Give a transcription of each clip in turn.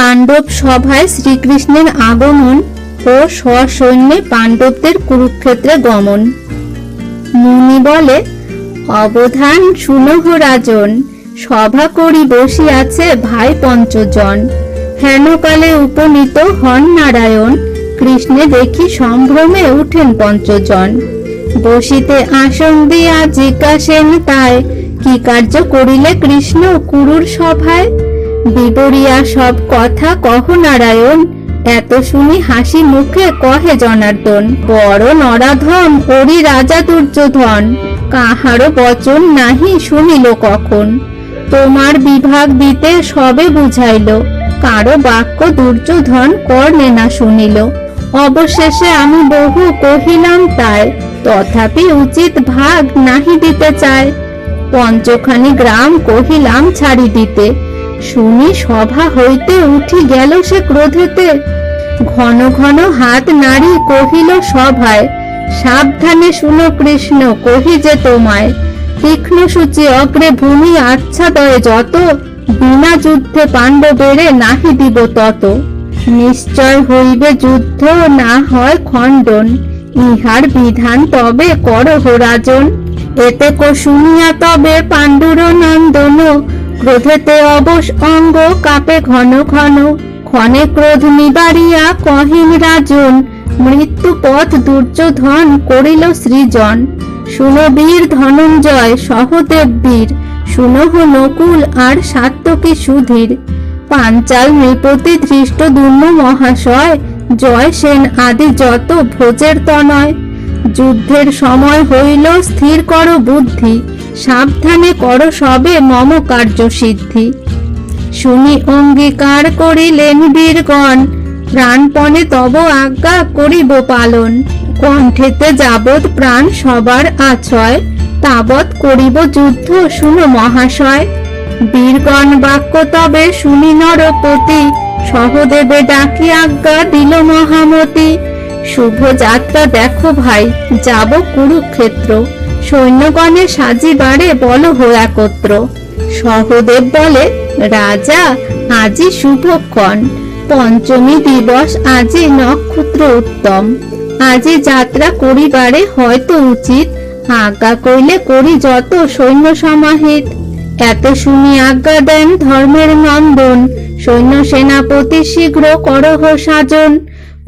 পাণ্ডব সভায় শ্রীকৃষ্ণের আগমন ও সসৈন্যে পাণ্ডবদের কুরুক্ষেত্রে গমন। মুনি বলে, অবধান শুনহ রাজন, সভা করি বসিয়াছে ভাই পঞ্চজন। হেনকালে উপনীত হন নারায়ণ, কৃষ্ণে দেখি সম্ভ্রমে উঠেন পঞ্চজন। বসিতে আসন দিয়া জিজ্ঞাসেন তাই, কি কার্য করিলে কৃষ্ণ কুরুর সভায়? বিবরিয়া সব কথা কহ নারায়ণ, এত শুনি হাসি মুখে কহে জনার্দন। বড় নরাধম ওরি রাজা দুর্যোধন, কাহারও বচন নাহি শুনিল কখন। তোমার বিভাগ দিতে সবে বুঝাইল, কারো বাক্য দুর্যোধন কর্ণে না শুনিল। অবশেষে আমি বহু কহিলাম তাই, তথাপি উচিত ভাগ নাহি দিতে চায়। পঞ্চখানি গ্রাম কহিলাম ছাড়ি দিতে, শুনি সভা হইতে উঠি গেল সে ক্রোধেতে। ঘন ঘন হাত নাড়ি কহিল সভায়, সাবধানে শুনো কৃষ্ণ কহি যে তোমায়। তীক্ষ্ণ সূচি অগ্রে ভূমি আচ্ছাদয়ে যত, বিনা যুদ্ধে পাণ্ডবেরে নাহি দিব তত। নিশ্চয় হইবে যুদ্ধ না হয় খণ্ডন, ইহার বিধান তবে করহ রাজন। এতে কো শুনিয়া তবে পাণ্ডুর নন্দন, ক্রোধেতে অবশ অঙ্গ কাঁপে ঘন ঘন। ক্ষণে ক্রোধ নিবারিয়া কহিন রাজন, মৃত্যু পথ দুর্যোধন করিল সৃজন। শুনো বীর ধনঞ্জয় সহদেব বীর, শুনহ নকুল আর সাত্যকী সুধীর। পাঞ্চাল নৃপতি ধৃষ্টদ্যুম্ন মহাশয়, জয় সেন আদি যত ভোজের তনয়। যুদ্ধের সময় হইল স্থির কর বুদ্ধি, সাবধানে কর সবে মম কার্য সিদ্ধি। শুনি অঙ্গীকার করিলেন বীরগণ, প্রাণপণে তব আজ্ঞা করিব পালন। কণ্ঠেতে যাবৎ প্রাণ সবার আছয়, তাবৎ করিব যুদ্ধ শুনো মহাশয়। বীরগণ বাক্য তবে শুনি নরপতি, সহদেবে ডাকি আজ্ঞা দিল মহামতি। শুভ যাত্রা দেখো ভাই যাব কুরুক্ষেত্র, সৈন্যগণে সাজিবারে বল হো একত্র। সহদেব বলে, রাজা আজি শুভক্ষণ, পঞ্চমী দিবস আজি নক্ষত্র উত্তম। আজি যাত্রা করিবারে হয়তো উচিত, আজ্ঞা কইলে করি যত সৈন্য সমাহিত। এত শুনি আজ্ঞা দেন ধর্মের নন্দন, সৈন্য সেনাপতি শীঘ্র করহ সাজন।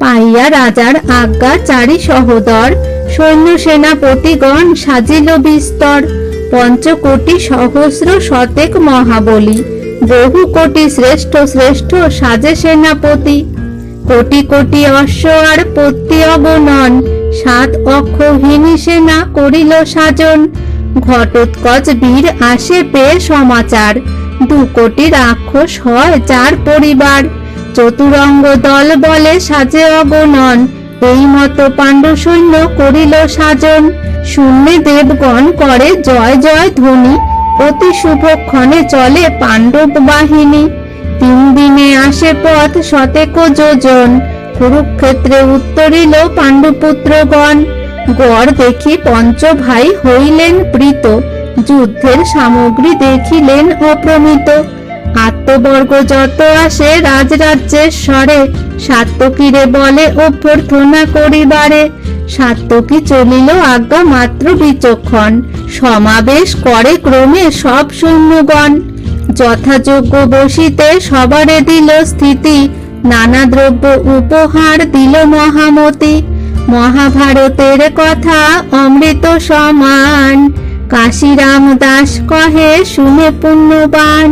পাইয়া রাজার আজ্ঞা চারি সহোদর, সৈন্য সেনাপতিগণ সাজিল বিস্তর। পঞ্চকোটি সহস্র শতেক মহাবলী, বহু কোটি শ্রেষ্ঠ শ্রেষ্ঠ সাজে সেনাপতি। কোটি কোটি অশ্ব আর পত্তি অগণন, 7 অক্ষৌহিনী সেনা করিল সাজন। ঘটোৎকচ বীর আসে পেয়ে সমাচার, 2 কোটি রাক্ষস হয় যার পরিবার। চতুরঙ্গ দল বলে সাজে অগণন, এই মতো পাণ্ডু সৈন্য করিল সাজন। শূন্যে দেবগণ করে জয় জয় ধ্বনি, অতি শুভক্ষণে চলে পাণ্ডব বাহিনী। 3 দিনে আসে পথ শতেক যোজন, কুরুক্ষেত্রে উত্তরিল পাণ্ডুপুত্রগণ। গড় দেখি পঞ্চ ভাই হইলেন প্রীত, যুদ্ধের সামগ্রী দেখিলেন অপ্রমিত। আত্মবর্গ যত আসে রাজরাজ্যের স্বরে, সাত্যকীরে বলে অভ্যর্থনা করিবারে। সাত্যকী চলিল আজ্ঞা মাত্র বিচক্ষণ, সমাবেশ করে ক্রমে সব সৈন্যগণ। যথাযোগ্য বসিতে সবারে দিল স্থিতি, নানা দ্রব্য উপহার দিল মহামতি। মহাভারতের কথা অমৃত সমান, কাশীরাম দাস কহে শুনে পুণ্যবান।